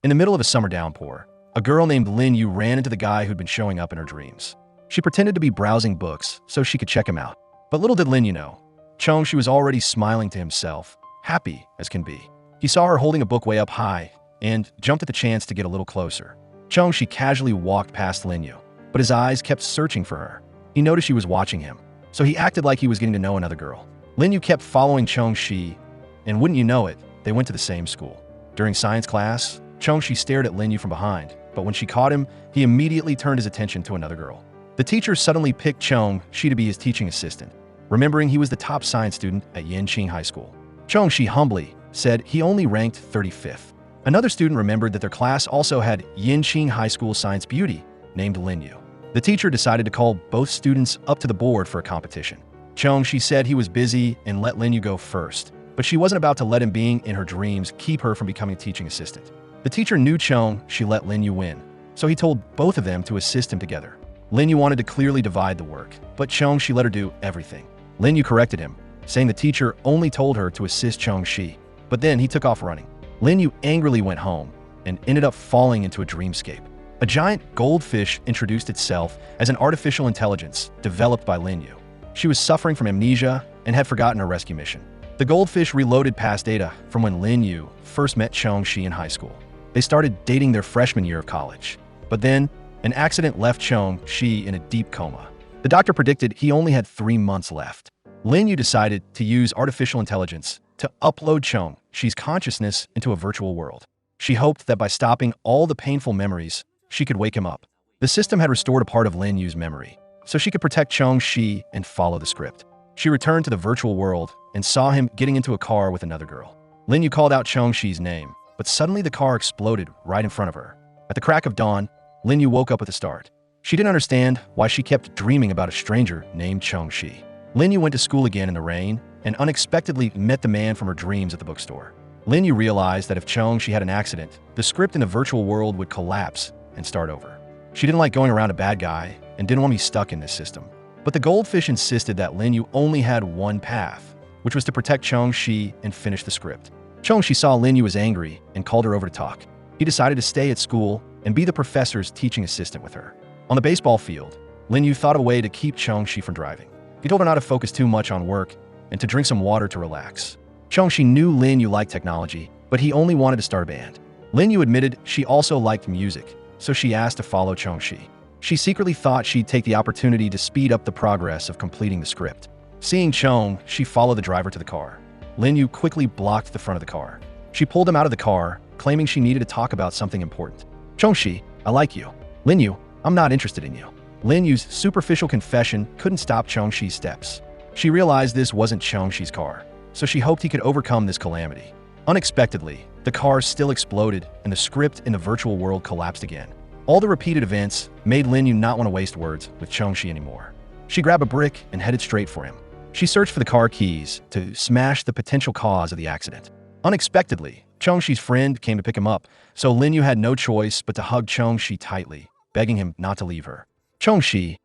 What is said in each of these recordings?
In the middle of a summer downpour, a girl named Lin Yu ran into the guy who'd been showing up in her dreams. She pretended to be browsing books so she could check him out. But little did Lin Yu know, Chongxi was already smiling to himself, happy as can be. He saw her holding a book way up high and jumped at the chance to get a little closer. Chongxi casually walked past Lin Yu, but his eyes kept searching for her. He noticed she was watching him, so he acted like he was getting to know another girl. Lin Yu kept following Chongxi, and wouldn't you know it, they went to the same school. During science class, Chongxi stared at Lin Yu from behind, but when she caught him, he immediately turned his attention to another girl. The teacher suddenly picked Chongxi to be his teaching assistant, remembering he was the top science student at Yanqing High School. Chongxi humbly said he only ranked 35th. Another student remembered that their class also had Yanqing High School science beauty named Lin Yu. The teacher decided to call both students up to the board for a competition. Chongxi said he was busy and let Lin Yu go first, but she wasn't about to let him being in her dreams keep her from becoming a teaching assistant. The teacher knew Chongxi let Lin Yu win, so he told both of them to assist him together. Lin Yu wanted to clearly divide the work, but Chongxi let her do everything. Lin Yu corrected him, saying the teacher only told her to assist Chongxi, but then he took off running. Lin Yu angrily went home and ended up falling into a dreamscape. A giant goldfish introduced itself as an artificial intelligence developed by Lin Yu. She was suffering from amnesia and had forgotten her rescue mission. The goldfish reloaded past data from when Lin Yu first met Chongxi in high school. They started dating their freshman year of college, but then an accident left Chongxi in a deep coma. The doctor predicted he only had 3 months left. Lin Yu decided to use artificial intelligence to upload Chongxi's consciousness into a virtual world. She hoped that by stopping all the painful memories, she could wake him up. The system had restored a part of Lin Yu's memory, so she could protect Chongxi and follow the script. She returned to the virtual world and saw him getting into a car with another girl. Lin Yu called out Chongxi's name, but suddenly the car exploded right in front of her. At the crack of dawn, Lin Yu woke up with a start. She didn't understand why she kept dreaming about a stranger named Chongxi. Lin Yu went to school again in the rain and unexpectedly met the man from her dreams at the bookstore. Lin Yu realized that if Chongxi had an accident, the script in the virtual world would collapse and start over. She didn't like going around a bad guy and didn't want to be stuck in this system. But the goldfish insisted that Lin Yu only had one path, which was to protect Chongxi and finish the script. Chongxi saw Lin Yu was angry and called her over to talk. He decided to stay at school and be the professor's teaching assistant with her. On the baseball field, Lin Yu thought of a way to keep Chongxi from driving. He told her not to focus too much on work and to drink some water to relax. Chongxi knew Lin Yu liked technology, but he only wanted to start a band. Lin Yu admitted she also liked music, so she asked to follow Chongxi. She secretly thought she'd take the opportunity to speed up the progress of completing the script. Seeing Chongxi follow the driver to the car, Lin Yu quickly blocked the front of the car. She pulled him out of the car, claiming she needed to talk about something important. Chongxi, I like you. Lin Yu, I'm not interested in you. Lin Yu's superficial confession couldn't stop Chongxi's steps. She realized this wasn't Chongxi's car, so she hoped he could overcome this calamity. Unexpectedly, the car still exploded and the script in the virtual world collapsed again. All the repeated events made Lin Yu not want to waste words with Chongxi anymore. She grabbed a brick and headed straight for him. She searched for the car keys to smash the potential cause of the accident. Unexpectedly, Chongxi's friend came to pick him up, so Lin Yu had no choice but to hug Chongxi tightly, begging him not to leave her. Chongxi,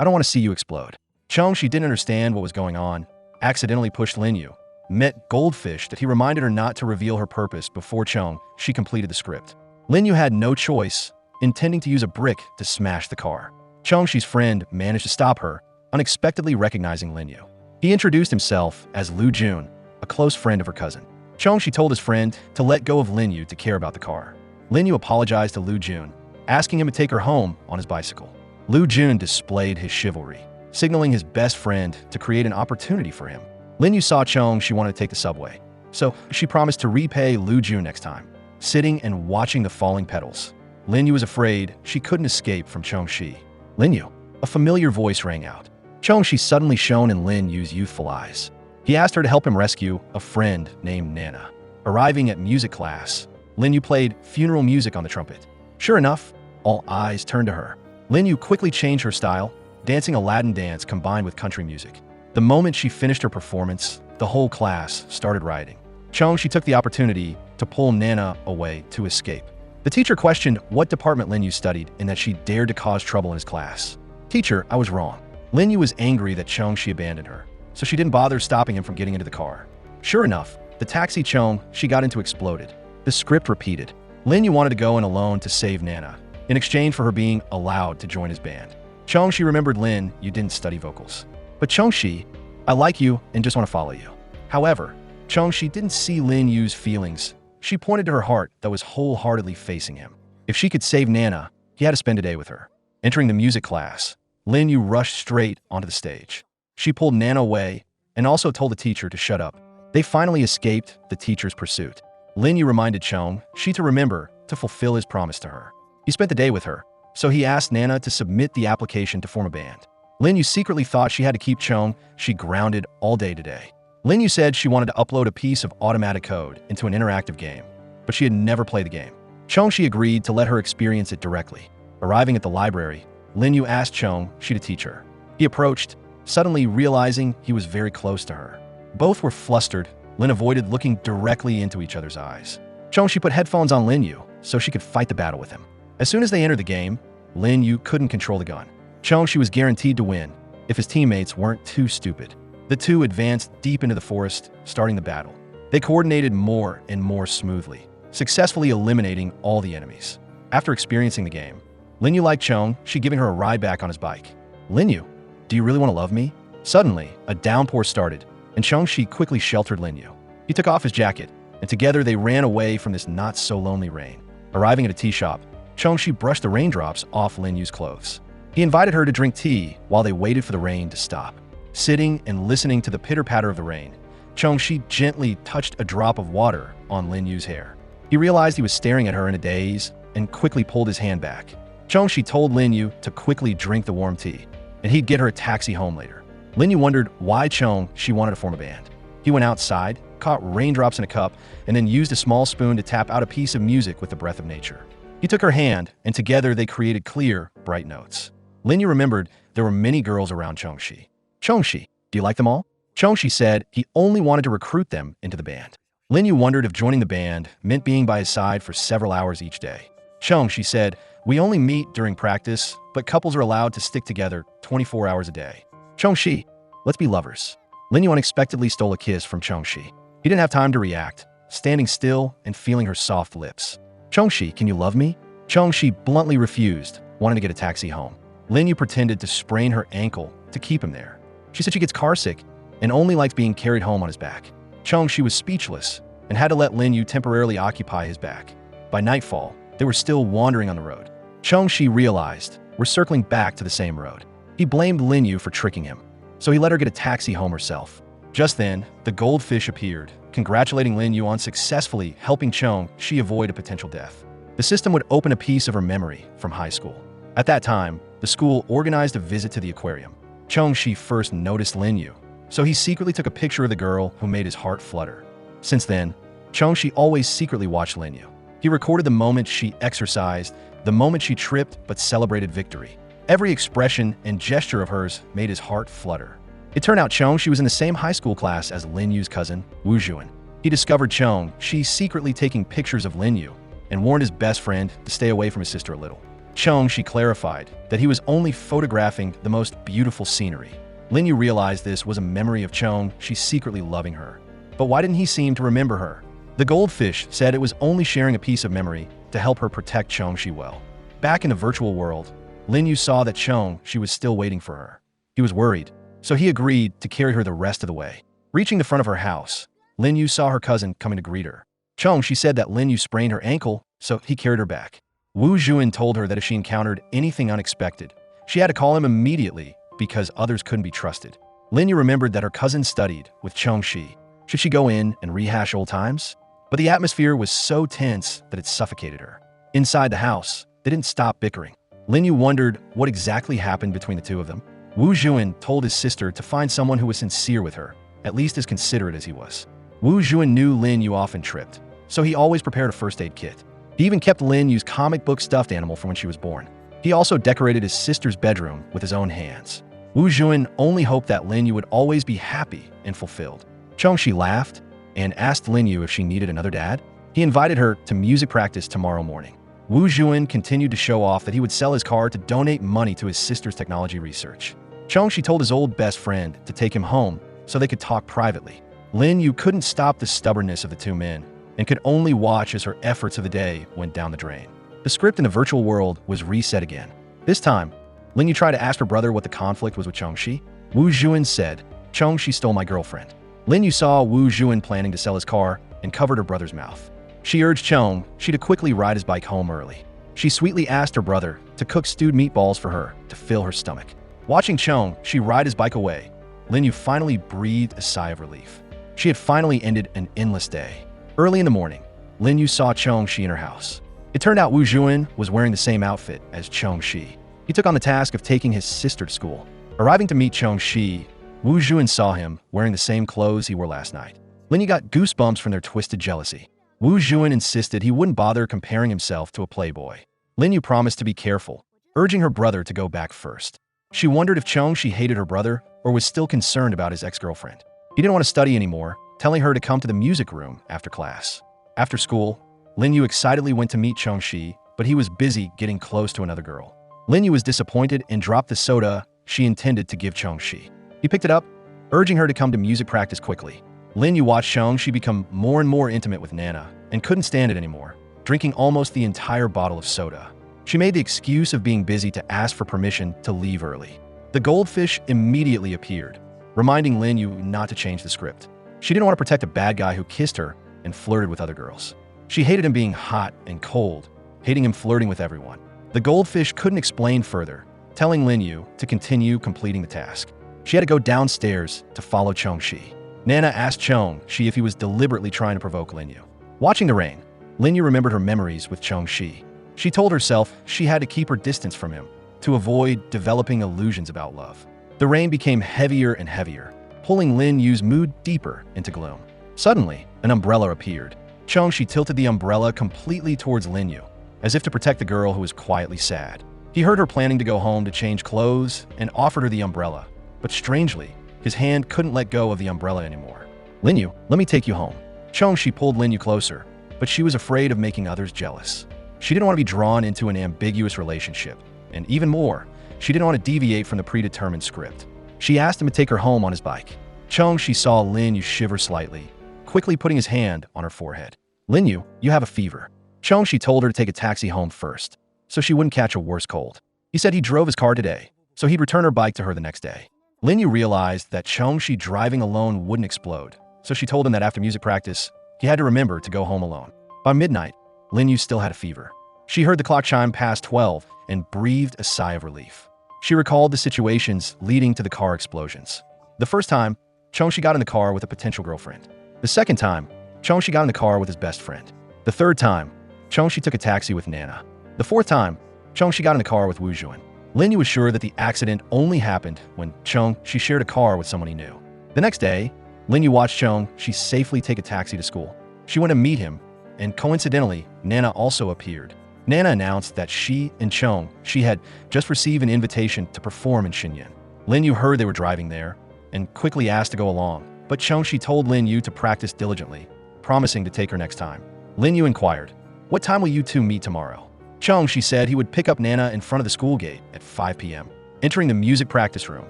I don't want to see you explode. Chongxi didn't understand what was going on, accidentally pushed Lin Yu, met Goldfish that he reminded her not to reveal her purpose before Chongxi completed the script. Lin Yu had no choice, intending to use a brick to smash the car. Chongxi's friend managed to stop her, unexpectedly recognizing Lin Yu. He introduced himself as Lu Jun, a close friend of her cousin. Chongxi told his friend to let go of Lin Yu to care about the car. Lin Yu apologized to Lu Jun, asking him to take her home on his bicycle. Lu Jun displayed his chivalry, signaling his best friend to create an opportunity for him. Lin Yu saw Chongxi wanted to take the subway, so she promised to repay Lu Jun next time. Sitting and watching the falling petals, Lin Yu was afraid she couldn't escape from Chongxi. Lin Yu, a familiar voice rang out. Chongxi suddenly shone in Lin Yu's youthful eyes. He asked her to help him rescue a friend named Nana. Arriving at music class, Lin Yu played funeral music on the trumpet. Sure enough, all eyes turned to her. Lin Yu quickly changed her style, dancing a Latin dance combined with country music. The moment she finished her performance, the whole class started rioting. Chongxi took the opportunity to pull Nana away to escape. The teacher questioned what department Lin Yu studied and that she dared to cause trouble in his class. Teacher, I was wrong. Lin Yu was angry that Chongxi abandoned her, so she didn't bother stopping him from getting into the car. Sure enough, the taxi Chongxi got into exploded. The script repeated. Lin Yu wanted to go in alone to save Nana, in exchange for her being allowed to join his band. Chongxi remembered Lin Yu didn't study vocals. But Chongxi, I like you and just want to follow you. However, Chongxi didn't see Lin Yu's feelings. She pointed to her heart that was wholeheartedly facing him. If she could save Nana, he had to spend a day with her. Entering the music class, Lin Yu rushed straight onto the stage. She pulled Nana away and also told the teacher to shut up. They finally escaped the teacher's pursuit. Lin Yu reminded Chongxi to remember to fulfill his promise to her. He spent the day with her, so he asked Nana to submit the application to form a band. Lin Yu secretly thought she had to keep Chongxi grounded all day today. Lin Yu said she wanted to upload a piece of automatic code into an interactive game, but she had never played the game. Chongxi agreed to let her experience it directly. Arriving at the library, Lin Yu asked Chongxi to teach her. He approached, suddenly realizing he was very close to her. Both were flustered. Lin avoided looking directly into each other's eyes. Chongxi put headphones on Lin Yu so she could fight the battle with him. As soon as they entered the game, Lin Yu couldn't control the gun. Chongxi was guaranteed to win if his teammates weren't too stupid. The two advanced deep into the forest, starting the battle. They coordinated more and more smoothly, successfully eliminating all the enemies. After experiencing the game, Lin Yu liked Chongxi giving her a ride back on his bike. Lin Yu, do you really want to love me? Suddenly, a downpour started, and Chongxi quickly sheltered Lin Yu. He took off his jacket, and together they ran away from this not-so-lonely rain. Arriving at a tea shop, Chongxi brushed the raindrops off Lin Yu's clothes. He invited her to drink tea while they waited for the rain to stop. Sitting and listening to the pitter-patter of the rain, Chongxi gently touched a drop of water on Lin Yu's hair. He realized he was staring at her in a daze and quickly pulled his hand back. Chongxi told Lin Yu to quickly drink the warm tea, and he'd get her a taxi home later. Lin Yu wondered why Chongxi wanted to form a band. He went outside, caught raindrops in a cup, and then used a small spoon to tap out a piece of music with the breath of nature. He took her hand, and together they created clear, bright notes. Lin Yu remembered there were many girls around Chongxi. Chongxi, do you like them all? Chongxi said he only wanted to recruit them into the band. Lin Yu wondered if joining the band meant being by his side for several hours each day. Chongxi said, we only meet during practice, but couples are allowed to stick together 24 hours a day. Chongxi, let's be lovers. Lin Yu unexpectedly stole a kiss from Chongxi. He didn't have time to react, standing still and feeling her soft lips. Chongxi, can you love me? Chongxi bluntly refused, wanting to get a taxi home. Lin Yu pretended to sprain her ankle to keep him there. She said she gets carsick and only likes being carried home on his back. Chongxi was speechless and had to let Lin Yu temporarily occupy his back. By nightfall, they were still wandering on the road. Chongxi realized we're circling back to the same road. He blamed Lin Yu for tricking him, so he let her get a taxi home herself. Just then, the goldfish appeared, congratulating Lin Yu on successfully helping Chongxi avoid a potential death. The system would open a piece of her memory from high school. At that time, the school organized a visit to the aquarium. Chongxi first noticed Lin Yu, so he secretly took a picture of the girl who made his heart flutter. Since then, Chongxi always secretly watched Lin Yu. He recorded the moment she exercised, the moment she tripped but celebrated victory. Every expression and gesture of hers made his heart flutter. It turned out Chongxi was in the same high school class as Lin Yu's cousin, Wu Juan. He discovered Chongxi secretly taking pictures of Lin Yu and warned his best friend to stay away from his sister a little. Chongxi clarified that he was only photographing the most beautiful scenery. Lin Yu realized this was a memory of Chongxi secretly loving her. But why didn't he seem to remember her? The goldfish said it was only sharing a piece of memory to help her protect Chongxi well. Back in the virtual world, Lin Yu saw that Chongxi was still waiting for her. He was worried, so he agreed to carry her the rest of the way. Reaching the front of her house, Lin Yu saw her cousin coming to greet her. Chongxi said that Lin Yu sprained her ankle, so he carried her back. Wu Juan told her that if she encountered anything unexpected, she had to call him immediately because others couldn't be trusted. Lin Yu remembered that her cousin studied with Chongxi. Should she go in and rehash old times? But the atmosphere was so tense that it suffocated her. Inside the house, they didn't stop bickering. Lin Yu wondered what exactly happened between the two of them. Wu Juan told his sister to find someone who was sincere with her, at least as considerate as he was. Wu Juan knew Lin Yu often tripped, so he always prepared a first aid kit. He even kept Lin Yu's comic book stuffed animal from when she was born. He also decorated his sister's bedroom with his own hands. Wu Juan only hoped that Lin Yu would always be happy and fulfilled. Chongxi laughed and asked Lin Yu if she needed another dad. He invited her to music practice tomorrow morning. Wu Juan continued to show off that he would sell his car to donate money to his sister's technology research. Chongxi told his old best friend to take him home so they could talk privately. Lin Yu couldn't stop the stubbornness of the two men. and could only watch as her efforts of the day went down the drain. The script in the virtual world was reset again. This time, Lin Yu tried to ask her brother what the conflict was with Chongxi. Wu Zhuan said, "Chongxi stole my girlfriend." Lin Yu saw Wu Zhuan planning to sell his car and covered her brother's mouth. She urged Chongxi to quickly ride his bike home early. She sweetly asked her brother to cook stewed meatballs for her to fill her stomach. Watching Chongxi ride his bike away, Lin Yu finally breathed a sigh of relief. She had finally ended an endless day. Early in the morning, Lin Yu saw Chongxi in her house. It turned out Wu Zhuan was wearing the same outfit as Chongxi. He took on the task of taking his sister to school. Arriving to meet Chongxi, Wu Zhuan saw him wearing the same clothes he wore last night. Lin Yu got goosebumps from their twisted jealousy. Wu Zhuan insisted he wouldn't bother comparing himself to a playboy. Lin Yu promised to be careful, urging her brother to go back first. She wondered if Chongxi hated her brother or was still concerned about his ex-girlfriend. He didn't want to study anymore, telling her to come to the music room after class. After school, Lin Yu excitedly went to meet Chongxi, but he was busy getting close to another girl. Lin Yu was disappointed and dropped the soda she intended to give Chongxi. He picked it up, urging her to come to music practice quickly. Lin Yu watched Chongxi become more and more intimate with Nana and couldn't stand it anymore, drinking almost the entire bottle of soda. She made the excuse of being busy to ask for permission to leave early. The goldfish immediately appeared, reminding Lin Yu not to change the script. She didn't want to protect a bad guy who kissed her and flirted with other girls. She hated him being hot and cold, hating him flirting with everyone. The goldfish couldn't explain further, telling Lin Yu to continue completing the task. She had to go downstairs to follow Chongxi. Nana asked Chongxi if he was deliberately trying to provoke Lin Yu. Watching the rain, Lin Yu remembered her memories with Chongxi. She told herself she had to keep her distance from him to avoid developing illusions about love. The rain became heavier and heavier, pulling Lin Yu's mood deeper into gloom. Suddenly, an umbrella appeared. Chongxi tilted the umbrella completely towards Lin Yu, as if to protect the girl who was quietly sad. He heard her planning to go home to change clothes and offered her the umbrella, but strangely, his hand couldn't let go of the umbrella anymore. "Lin Yu, let me take you home." Chongxi pulled Lin Yu closer, but she was afraid of making others jealous. She didn't want to be drawn into an ambiguous relationship, and even more, she didn't want to deviate from the predetermined script. She asked him to take her home on his bike. Chongxi saw Lin Yu shiver slightly, quickly putting his hand on her forehead. "Lin Yu, you have a fever." Chongxi told her to take a taxi home first, so she wouldn't catch a worse cold. He said he drove his car today, so he'd return her bike to her the next day. Lin Yu realized that Chongxi driving alone wouldn't explode, so she told him that after music practice, he had to remember to go home alone. By midnight, Lin Yu still had a fever. She heard the clock chime past 12 and breathed a sigh of relief. She recalled the situations leading to the car explosions. The first time, Chongxi got in the car with a potential girlfriend. The second time, Chongxi got in the car with his best friend. The third time, Chongxi took a taxi with Nana. The fourth time, Chongxi got in the car with Wu Zhuan. Lin Yu was sure that the accident only happened when Chongxi shared a car with someone he knew. The next day, Lin Yu watched Chongxi safely take a taxi to school. She went to meet him, and coincidentally, Nana also appeared. Nana announced that she and Chongxi had just received an invitation to perform in Xinyan. Lin Yu heard they were driving there and quickly asked to go along, but Chongxi told Lin Yu to practice diligently, promising to take her next time. Lin Yu inquired, "What time will you two meet tomorrow?" Chongxi said he would pick up Nana in front of the school gate at 5 p.m. Entering the music practice room,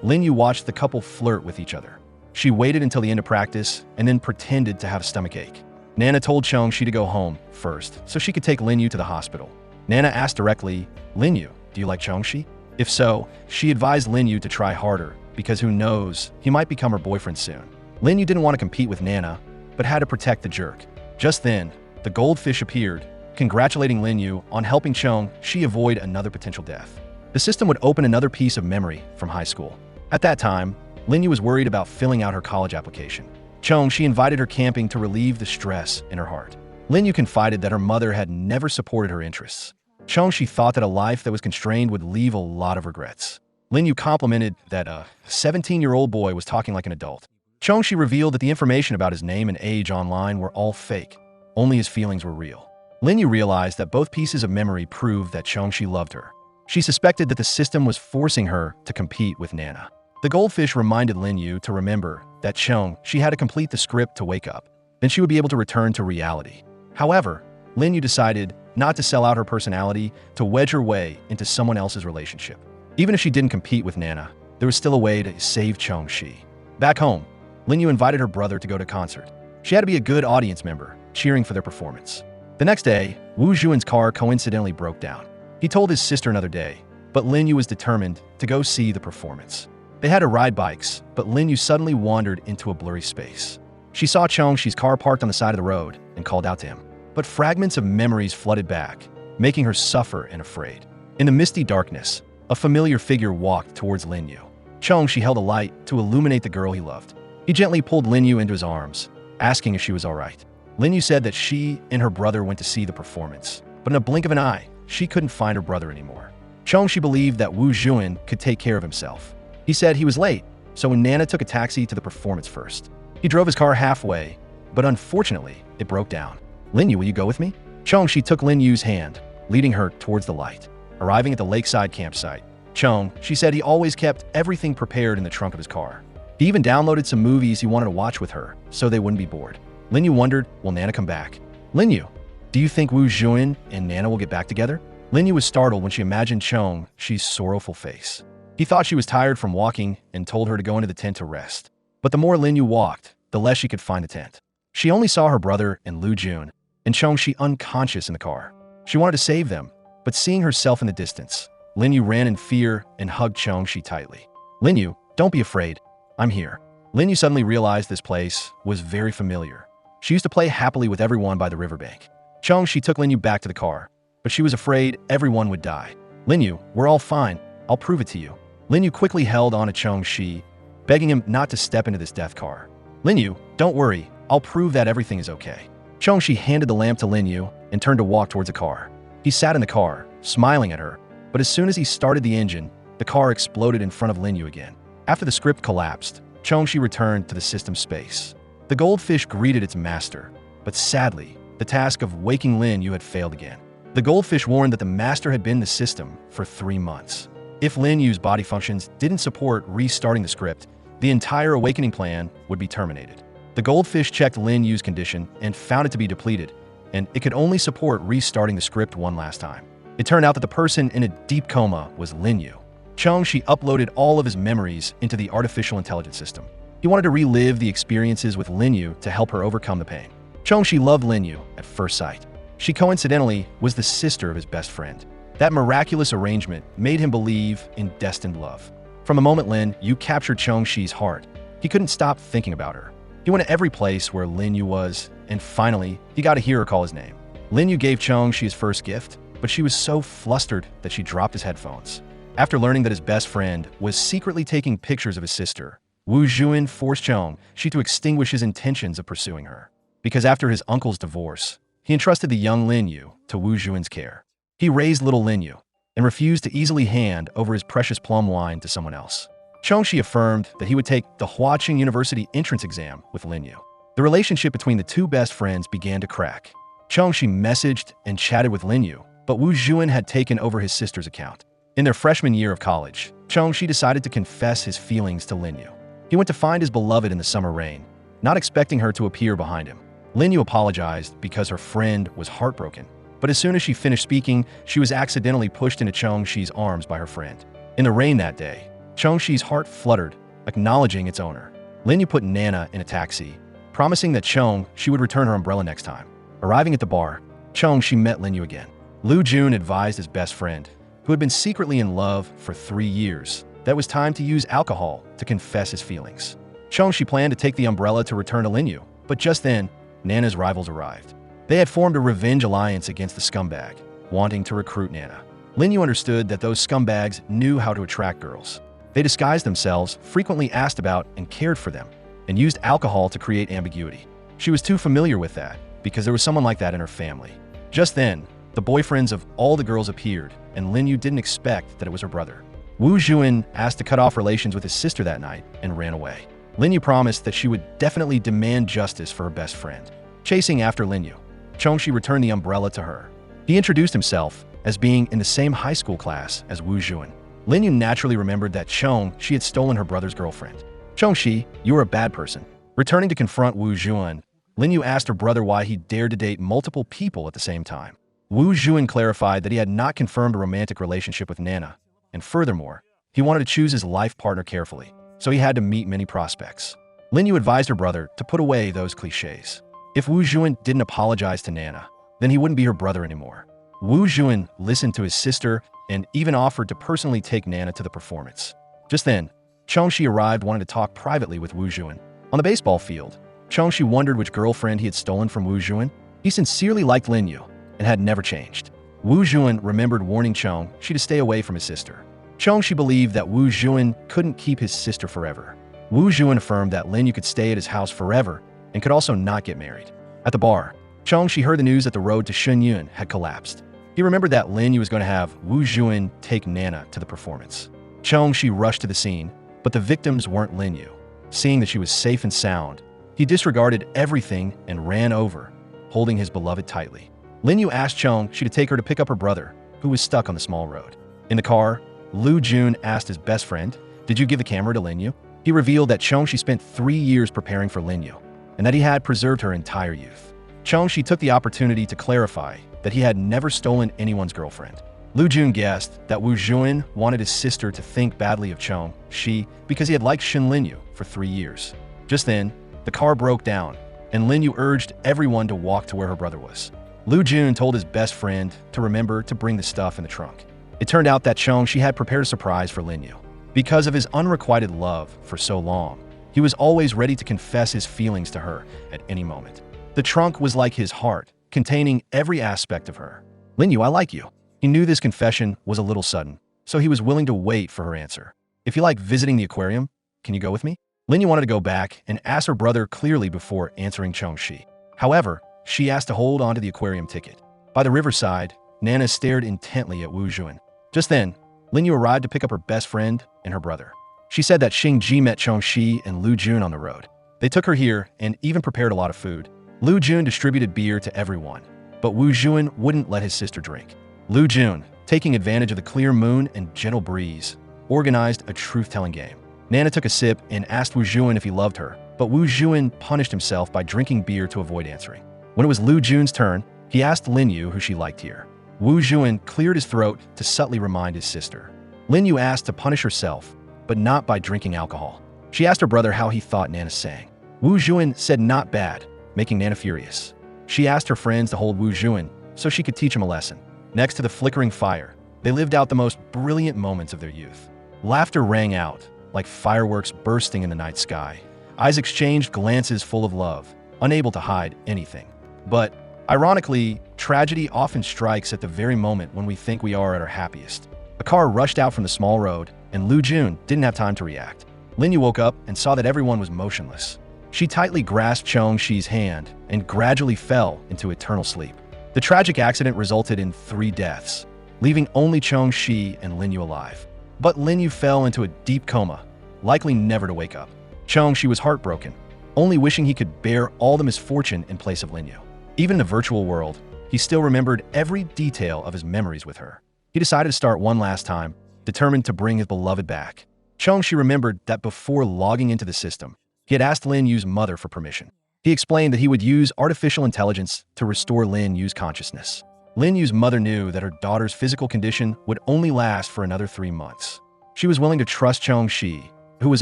Lin Yu watched the couple flirt with each other. She waited until the end of practice and then pretended to have a stomachache. Nana told Chongxi to go home first so she could take Lin Yu to the hospital. Nana asked directly, "Lin Yu, do you like Chongxi?" If so, she advised Lin Yu to try harder because who knows, he might become her boyfriend soon. Lin Yu didn't want to compete with Nana, but had to protect the jerk. Just then, the goldfish appeared, congratulating Lin Yu on helping Chongxi avoid another potential death. The system would open another piece of memory from high school. At that time, Lin Yu was worried about filling out her college application. Chongxi invited her camping to relieve the stress in her heart. Lin Yu confided that her mother had never supported her interests. Chongxi thought that a life that was constrained would leave a lot of regrets. Lin Yu complimented that a 17-year-old boy was talking like an adult. Chongxi revealed that the information about his name and age online were all fake. Only his feelings were real. Lin Yu realized that both pieces of memory proved that Chongxi loved her. She suspected that the system was forcing her to compete with Nana. The goldfish reminded Lin Yu to remember that she had to complete the script to wake up. Then she would be able to return to reality. However, Lin Yu decided not to sell out her personality to wedge her way into someone else's relationship. Even if she didn't compete with Nana, there was still a way to save Chongxi. Back home, Lin Yu invited her brother to go to a concert. She had to be a good audience member, cheering for their performance. The next day, Wu Juan's car coincidentally broke down. He told his sister another day, but Lin Yu was determined to go see the performance. They had to ride bikes, but Lin Yu suddenly wandered into a blurry space. She saw Chongxi's car parked on the side of the road and called out to him. But fragments of memories flooded back, making her suffer and afraid. In the misty darkness, a familiar figure walked towards Lin Yu. Chongxi held a light to illuminate the girl he loved. He gently pulled Lin Yu into his arms, asking if she was all right. Lin Yu said that she and her brother went to see the performance, but in a blink of an eye, she couldn't find her brother anymore. Chongxi believed that Wu Juan could take care of himself. He said he was late, so when Nana took a taxi to the performance first. He drove his car halfway, but unfortunately, it broke down. Lin Yu, will you go with me? Chongxi took Lin Yu's hand, leading her towards the light. Arriving at the lakeside campsite, she said he always kept everything prepared in the trunk of his car. He even downloaded some movies he wanted to watch with her, so they wouldn't be bored. Lin Yu wondered, will Nana come back? Lin Yu, do you think Wu Juan and Nana will get back together? Lin Yu was startled when she imagined Chongxi's sorrowful face. He thought she was tired from walking and told her to go into the tent to rest. But the more Lin Yu walked, the less she could find the tent. She only saw her brother and Lu Jun, and Chongxi unconscious in the car. She wanted to save them, but seeing herself in the distance, Lin Yu ran in fear and hugged Chongxi tightly. Lin Yu, don't be afraid. I'm here. Lin Yu suddenly realized this place was very familiar. She used to play happily with everyone by the riverbank. Chongxi took Lin Yu back to the car, but she was afraid everyone would die. Lin Yu, we're all fine. I'll prove it to you. Lin Yu quickly held on to Chongxi, begging him not to step into this death car. Lin Yu, don't worry. I'll prove that everything is okay. Chongxi handed the lamp to Lin Yu and turned to walk towards the car. He sat in the car, smiling at her, but as soon as he started the engine, the car exploded in front of Lin Yu again. After the script collapsed, Chongxi returned to the system space. The goldfish greeted its master, but sadly, the task of waking Lin Yu had failed again. The goldfish warned that the master had been in the system for 3 months. If Lin Yu's body functions didn't support restarting the script, the entire awakening plan would be terminated. The goldfish checked Lin Yu's condition and found it to be depleted, and it could only support restarting the script one last time. It turned out that the person in a deep coma was Lin Yu. Chongxi uploaded all of his memories into the artificial intelligence system. He wanted to relive the experiences with Lin Yu to help her overcome the pain. Chongxi loved Lin Yu at first sight. She coincidentally was the sister of his best friend. That miraculous arrangement made him believe in destined love. From the moment Lin Yu captured Chongxi's heart, he couldn't stop thinking about her. He went to every place where Lin Yu was, and finally, he got to hear her call his name. Lin Yu gave Chongxi his first gift, but she was so flustered that she dropped his headphones. After learning that his best friend was secretly taking pictures of his sister, Wu Juan forced Chongxi to extinguish his intentions of pursuing her. Because after his uncle's divorce, he entrusted the young Lin Yu to Wu Juan's care. He raised little Lin Yu and refused to easily hand over his precious plum wine to someone else. Chongxi affirmed that he would take the Huaqing University entrance exam with Lin Yu. The relationship between the two best friends began to crack. Chongxi messaged and chatted with Lin Yu, but Wu Juan had taken over his sister's account. In their freshman year of college, Chongxi decided to confess his feelings to Lin Yu. He went to find his beloved in the summer rain, not expecting her to appear behind him. Lin Yu apologized because her friend was heartbroken, but as soon as she finished speaking, she was accidentally pushed into Chongxi's arms by her friend. In the rain that day, Chongxi's heart fluttered, acknowledging its owner. Lin Yu put Nana in a taxi, promising that Chongxi would return her umbrella next time. Arriving at the bar, Chongxi met Lin Yu again. Lu Jun advised his best friend, who had been secretly in love for 3 years, that it was time to use alcohol to confess his feelings. Chongxi planned to take the umbrella to return to Lin Yu, but just then, Nana's rivals arrived. They had formed a revenge alliance against the scumbag, wanting to recruit Nana. Lin Yu understood that those scumbags knew how to attract girls. They disguised themselves, frequently asked about and cared for them, and used alcohol to create ambiguity. She was too familiar with that, because there was someone like that in her family. Just then, the boyfriends of all the girls appeared, and Lin Yu didn't expect that it was her brother. Wu Juan asked to cut off relations with his sister that night and ran away. Lin Yu promised that she would definitely demand justice for her best friend. Chasing after Lin Yu, Chongxi returned the umbrella to her. He introduced himself as being in the same high school class as Wu Juan. Lin Yu naturally remembered that Chongxi had stolen her brother's girlfriend. Chongxi, you are a bad person. Returning to confront Wu Juan, Lin Yu asked her brother why he dared to date multiple people at the same time. Wu Juan clarified that he had not confirmed a romantic relationship with Nana, and furthermore, he wanted to choose his life partner carefully, so he had to meet many prospects. Lin Yu advised her brother to put away those cliches. If Wu Juan didn't apologize to Nana, then he wouldn't be her brother anymore. Wu Juan listened to his sister and even offered to personally take Nana to the performance. Just then, Chongxi arrived wanting to talk privately with Wu Juan. On the baseball field, Chongxi wondered which girlfriend he had stolen from Wu Juan. He sincerely liked Lin Yu and had never changed. Wu Juan remembered warning Chongxi to stay away from his sister. Chongxi believed that Wu Juan couldn't keep his sister forever. Wu Juan affirmed that Lin Yu could stay at his house forever and could also not get married. At the bar, Chongxi heard the news that the road to Shenyun had collapsed. He remembered that Lin Yu was going to have Wu Juan take Nana to the performance. Chongxi rushed to the scene, but the victims weren't Lin Yu. Seeing that she was safe and sound, he disregarded everything and ran over, holding his beloved tightly. Lin Yu asked Chongxi to take her to pick up her brother, who was stuck on the small road. In the car, Lu Jun asked his best friend, "Did you give the camera to Lin Yu?" He revealed that Chongxi spent 3 years preparing for Lin Yu, and that he had preserved her entire youth. Chongxi took the opportunity to clarify that he had never stolen anyone's girlfriend. Lu Jun guessed that Wu Juan wanted his sister to think badly of Chongxi because he had liked Shen Lin Yu for 3 years. Just then, the car broke down, and Lin Yu urged everyone to walk to where her brother was. Lu Jun told his best friend to remember to bring the stuff in the trunk. It turned out that Chongxi had prepared a surprise for Lin Yu. Because of his unrequited love for so long, he was always ready to confess his feelings to her at any moment. The trunk was like his heart, containing every aspect of her. "Lin Yu, I like you." He knew this confession was a little sudden, so he was willing to wait for her answer. "If you like visiting the aquarium, can you go with me?" Lin Yu wanted to go back and ask her brother clearly before answering Chongxi. However, she asked to hold onto the aquarium ticket. By the riverside, Nana stared intently at Wu Juan. Just then, Lin Yu arrived to pick up her best friend and her brother. She said that Xing Ji met Chongxi and Lu Jun on the road. They took her here and even prepared a lot of food. Lu Jun distributed beer to everyone, but Wu Juan wouldn't let his sister drink. Lu Jun, taking advantage of the clear moon and gentle breeze, organized a truth-telling game. Nana took a sip and asked Wu Juan if he loved her, but Wu Juan punished himself by drinking beer to avoid answering. When it was Lu Jun's turn, he asked Lin Yu who she liked here. Wu Juan cleared his throat to subtly remind his sister. Lin Yu asked to punish herself, but not by drinking alcohol. She asked her brother how he thought Nana sang. Wu Juan said not bad, making Nana furious. She asked her friends to hold Wu Juan so she could teach him a lesson. Next to the flickering fire, they lived out the most brilliant moments of their youth. Laughter rang out, like fireworks bursting in the night sky. Eyes exchanged glances full of love, unable to hide anything. But, ironically, tragedy often strikes at the very moment when we think we are at our happiest. A car rushed out from the small road, and Lu Jun didn't have time to react. Lin Yu woke up and saw that everyone was motionless. She tightly grasped Chongxi's hand and gradually fell into eternal sleep. The tragic accident resulted in 3 deaths, leaving only Chongxi and Lin Yu alive. But Lin Yu fell into a deep coma, likely never to wake up. Chongxi was heartbroken, only wishing he could bear all the misfortune in place of Lin Yu. Even in the virtual world, he still remembered every detail of his memories with her. He decided to start one last time, determined to bring his beloved back. Chongxi remembered that before logging into the system, he had asked Lin Yu's mother for permission. He explained that he would use artificial intelligence to restore Lin Yu's consciousness. Lin Yu's mother knew that her daughter's physical condition would only last for another 3 months. She was willing to trust Chongxi, who was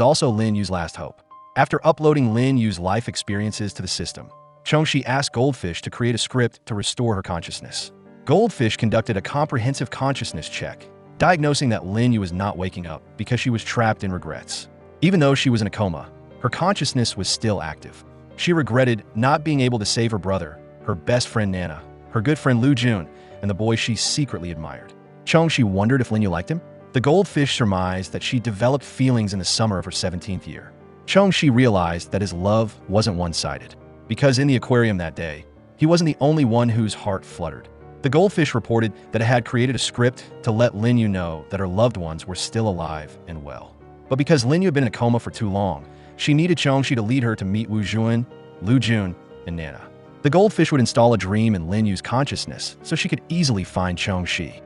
also Lin Yu's last hope. After uploading Lin Yu's life experiences to the system, Chongxi asked Goldfish to create a script to restore her consciousness. Goldfish conducted a comprehensive consciousness check, diagnosing that Lin Yu was not waking up because she was trapped in regrets. Even though she was in a coma, her consciousness was still active. She regretted not being able to save her brother, her best friend Nana, her good friend Lu Jun, and the boy she secretly admired. Chongxi wondered if Lin Yu liked him. The goldfish surmised that she developed feelings in the summer of her 17th year. Chongxi realized that his love wasn't one-sided, because in the aquarium that day, he wasn't the only one whose heart fluttered. The goldfish reported that it had created a script to let Lin Yu know that her loved ones were still alive and well. But because Lin Yu had been in a coma for too long, she needed Chongxi to lead her to meet Wu Juan, Lu Jun, and Nana. The goldfish would install a dream in Lin Yu's consciousness so she could easily find Chongxi.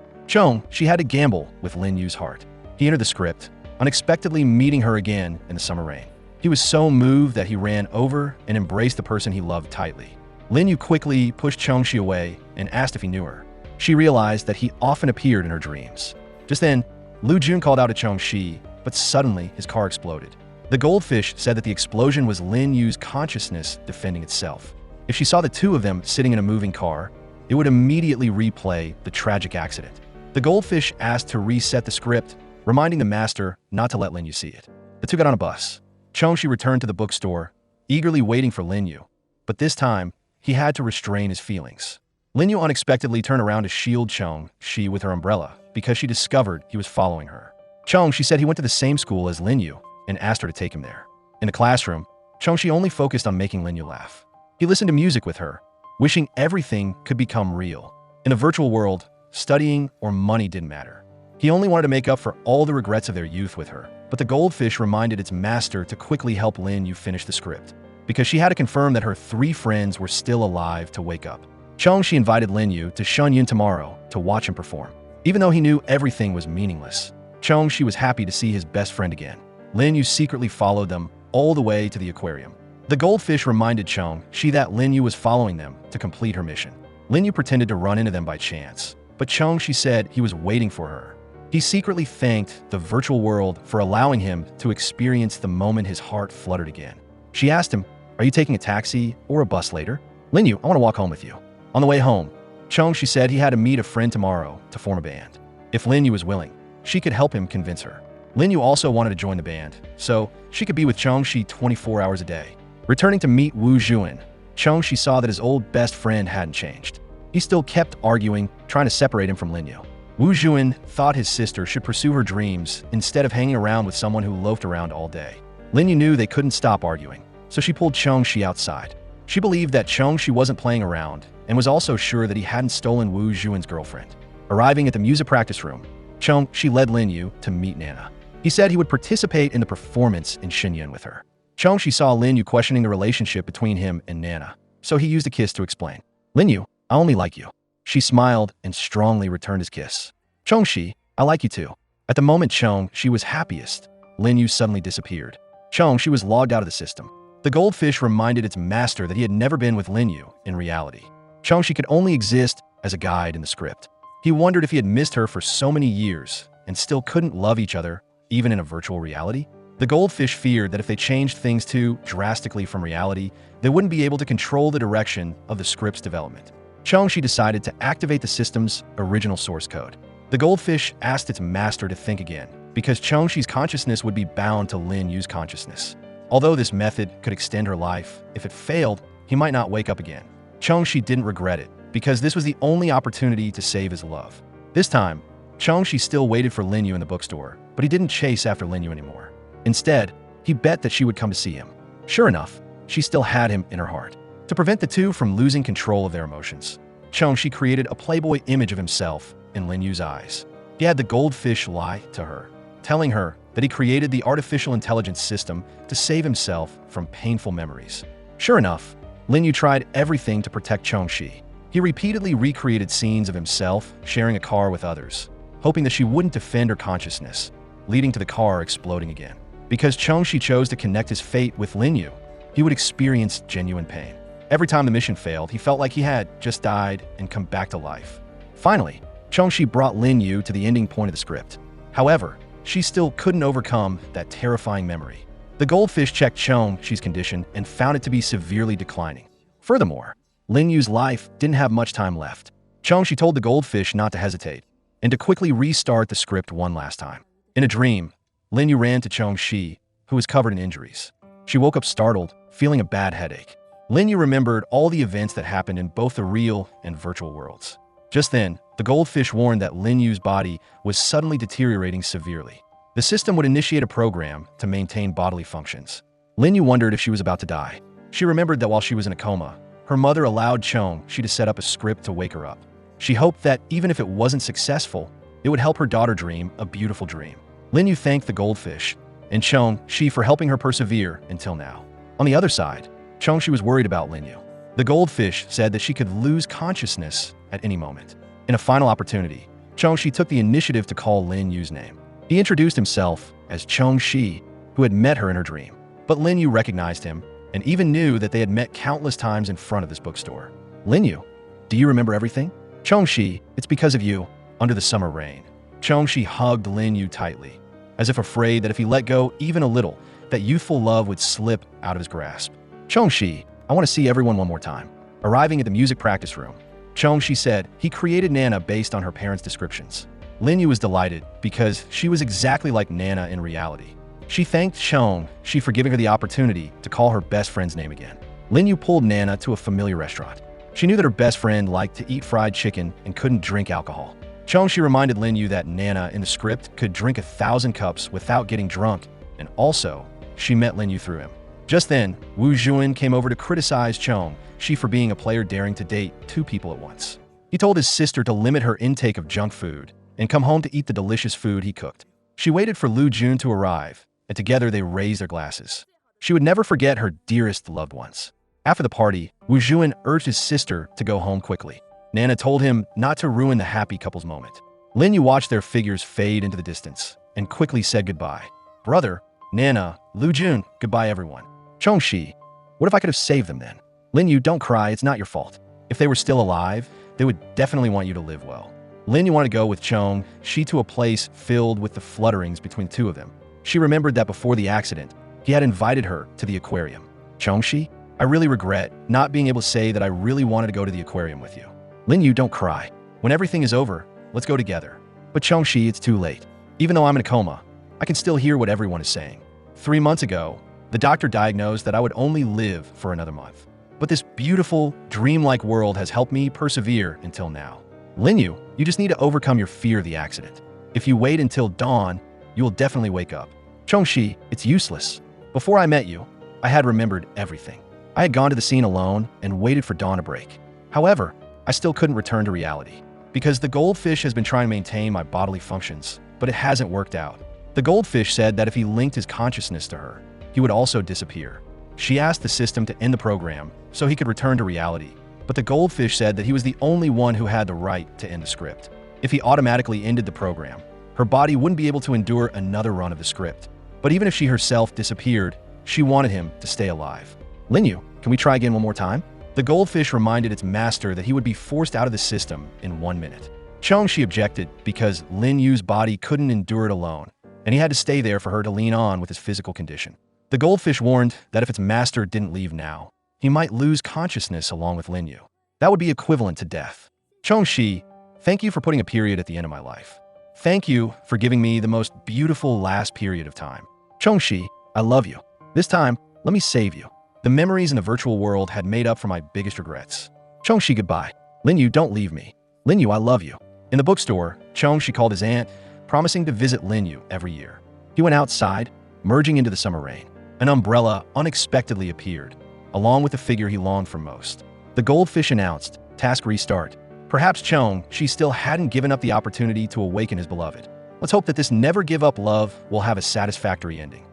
She had to gamble with Lin Yu's heart. He entered the script, unexpectedly meeting her again in the summer rain. He was so moved that he ran over and embraced the person he loved tightly. Lin Yu quickly pushed Chongxi away and asked if he knew her. She realized that he often appeared in her dreams. Just then, Lu Jun called out to Chongxi, but suddenly his car exploded. The goldfish said that the explosion was Lin Yu's consciousness defending itself. If she saw the two of them sitting in a moving car, it would immediately replay the tragic accident. The goldfish asked to reset the script, reminding the master not to let Lin Yu see it. The two got on a bus. Chongxi returned to the bookstore, eagerly waiting for Lin Yu. But this time, he had to restrain his feelings. Lin Yu unexpectedly turned around to shield Chongxi with her umbrella because she discovered he was following her. Chongxi said he went to the same school as Lin Yu and asked her to take him there. In the classroom, Chongxi only focused on making Lin Yu laugh. He listened to music with her, wishing everything could become real. In a virtual world, studying or money didn't matter. He only wanted to make up for all the regrets of their youth with her. But the goldfish reminded its master to quickly help Lin Yu finish the script, because she had to confirm that her 3 friends were still alive to wake up. Chongxi invited Lin Yu to Shenyun tomorrow to watch him perform. Even though he knew everything was meaningless, Chongxi was happy to see his best friend again. Lin Yu secretly followed them all the way to the aquarium. The goldfish reminded Chongxi that Lin Yu was following them to complete her mission. Lin Yu pretended to run into them by chance, but Chongxi said he was waiting for her. He secretly thanked the virtual world for allowing him to experience the moment his heart fluttered again. She asked him, "Are you taking a taxi or a bus later?" "Lin Yu, I want to walk home with you." On the way home, Chongxi said he had to meet a friend tomorrow to form a band. If Lin Yu was willing, she could help him convince her. Lin Yu also wanted to join the band, so she could be with Chongxi 24 hours a day. Returning to meet Wu Juan, Chongxi saw that his old best friend hadn't changed. He still kept arguing, trying to separate him from Lin Yu. Wu Juan thought his sister should pursue her dreams instead of hanging around with someone who loafed around all day. Lin Yu knew they couldn't stop arguing, so she pulled Chongxi outside. She believed that Chongxi wasn't playing around and was also sure that he hadn't stolen Wu Juan's girlfriend. Arriving at the music practice room, Chongxi led Lin Yu to meet Nana. He said he would participate in the performance in Shenyun with her. Chongxi saw Lin Yu questioning the relationship between him and Nana, so he used a kiss to explain. "Lin Yu, I only like you." She smiled and strongly returned his kiss. "Chongxi, I like you too." At the moment Chongxi was happiest, Lin Yu suddenly disappeared. Chongxi was logged out of the system. The goldfish reminded its master that he had never been with Lin Yu in reality. Chongxi could only exist as a guide in the script. He wondered if he had missed her for so many years and still couldn't love each other, even in a virtual reality. The goldfish feared that if they changed things too drastically from reality, they wouldn't be able to control the direction of the script's development. Chongxi decided to activate the system's original source code. The goldfish asked its master to think again, because Chongxi's consciousness would be bound to Lin Yu's consciousness. Although this method could extend her life, if it failed, he might not wake up again. Chongxi didn't regret it, because this was the only opportunity to save his love. This time, Chongxi still waited for Lin Yu in the bookstore, but he didn't chase after Lin Yu anymore. Instead, he bet that she would come to see him. Sure enough, she still had him in her heart. To prevent the two from losing control of their emotions, Chongxi created a Playboy image of himself in Lin Yu's eyes. He had the goldfish lie to her, telling her that he created the artificial intelligence system to save himself from painful memories. Sure enough, Lin Yu tried everything to protect Chongxi. He repeatedly recreated scenes of himself sharing a car with others, hoping that she wouldn't defend her consciousness, leading to the car exploding again. Because Chongxi chose to connect his fate with Lin Yu, he would experience genuine pain. Every time the mission failed, he felt like he had just died and come back to life. Finally, Chongxi brought Lin Yu to the ending point of the script. However, she still couldn't overcome that terrifying memory. The goldfish checked Chongxi's condition and found it to be severely declining. Furthermore, Lin Yu's life didn't have much time left. Chongxi told the goldfish not to hesitate and to quickly restart the script one last time. In a dream, Lin Yu ran to Chongxi, who was covered in injuries. She woke up startled, feeling a bad headache. Lin Yu remembered all the events that happened in both the real and virtual worlds. Just then, the goldfish warned that Lin Yu's body was suddenly deteriorating severely. The system would initiate a program to maintain bodily functions. Lin Yu wondered if she was about to die. She remembered that while she was in a coma, her mother allowed Chongxi to set up a script to wake her up. She hoped that even if it wasn't successful, it would help her daughter dream a beautiful dream. Lin Yu thanked the goldfish and Chongxi for helping her persevere until now. On the other side, Chongxi was worried about Lin Yu. The goldfish said that she could lose consciousness at any moment. In a final opportunity, Chongxi took the initiative to call Lin Yu's name. He introduced himself as Chongxi, who had met her in her dream. But Lin Yu recognized him and even knew that they had met countless times in front of this bookstore. "Lin Yu, do you remember everything?" "Chongxi, it's because of you." Under the summer rain, Chongxi hugged Lin Yu tightly, as if afraid that if he let go even a little, that youthful love would slip out of his grasp. "Chongxi, I want to see everyone one more time." Arriving at the music practice room, Chongxi said he created Nana based on her parents' descriptions. Linyu was delighted because she was exactly like Nana in reality. She thanked Chongxi for giving her the opportunity to call her best friend's name again. Linyu pulled Nana to a familiar restaurant. She knew that her best friend liked to eat fried chicken and couldn't drink alcohol. Chongxi reminded Linyu that Nana in the script could drink 1,000 cups without getting drunk, and also, she met Linyu through him. Just then, Wu Juan came over to criticize Chongxi for being a player daring to date 2 people at once. He told his sister to limit her intake of junk food and come home to eat the delicious food he cooked. She waited for Lu Jun to arrive, and together they raised their glasses. She would never forget her dearest loved ones. After the party, Wu Juan urged his sister to go home quickly. Nana told him not to ruin the happy couple's moment. Linyu watched their figures fade into the distance and quickly said goodbye. Brother, Nana, Lu Jun, goodbye everyone. Chongxi, what if I could have saved them then? Linyu, don't cry, it's not your fault. If they were still alive, they would definitely want you to live well. Linyu wanted to go with Chongxi to a place filled with the flutterings between the 2 of them. She remembered that before the accident, he had invited her to the aquarium. Chongxi, I really regret not being able to say that I really wanted to go to the aquarium with you. Linyu, don't cry. When everything is over, let's go together. But Chongxi, it's too late. Even though I'm in a coma, I can still hear what everyone is saying. 3 months ago, the doctor diagnosed that I would only live for another month. But this beautiful, dreamlike world has helped me persevere until now. Linyu, you just need to overcome your fear of the accident. If you wait until dawn, you will definitely wake up. Chongxi, it's useless. Before I met you, I had remembered everything. I had gone to the scene alone and waited for dawn to break. However, I still couldn't return to reality, because the goldfish has been trying to maintain my bodily functions, but it hasn't worked out. The goldfish said that if he linked his consciousness to her, he would also disappear. She asked the system to end the program so he could return to reality, but the goldfish said that he was the only one who had the right to end the script. If he automatically ended the program, her body wouldn't be able to endure another run of the script. But even if she herself disappeared, she wanted him to stay alive. Linyu, can we try again one more time? The goldfish reminded its master that he would be forced out of the system in 1 minute. Chongxi objected because Linyu's body couldn't endure it alone, and he had to stay there for her to lean on with his physical condition. The goldfish warned that if its master didn't leave now, he might lose consciousness along with Linyu. That would be equivalent to death. Chongxi, thank you for putting a period at the end of my life. Thank you for giving me the most beautiful last period of time. Chongxi, I love you. This time, let me save you. The memories in the virtual world had made up for my biggest regrets. Chongxi, goodbye. Linyu, don't leave me. Linyu, I love you. In the bookstore, Chongxi called his aunt, promising to visit Linyu every year. He went outside, merging into the summer rain. An umbrella unexpectedly appeared, along with the figure he longed for most. The goldfish announced, task restart. Perhaps Chongxi still hadn't given up the opportunity to awaken his beloved. Let's hope that this never give up love will have a satisfactory ending.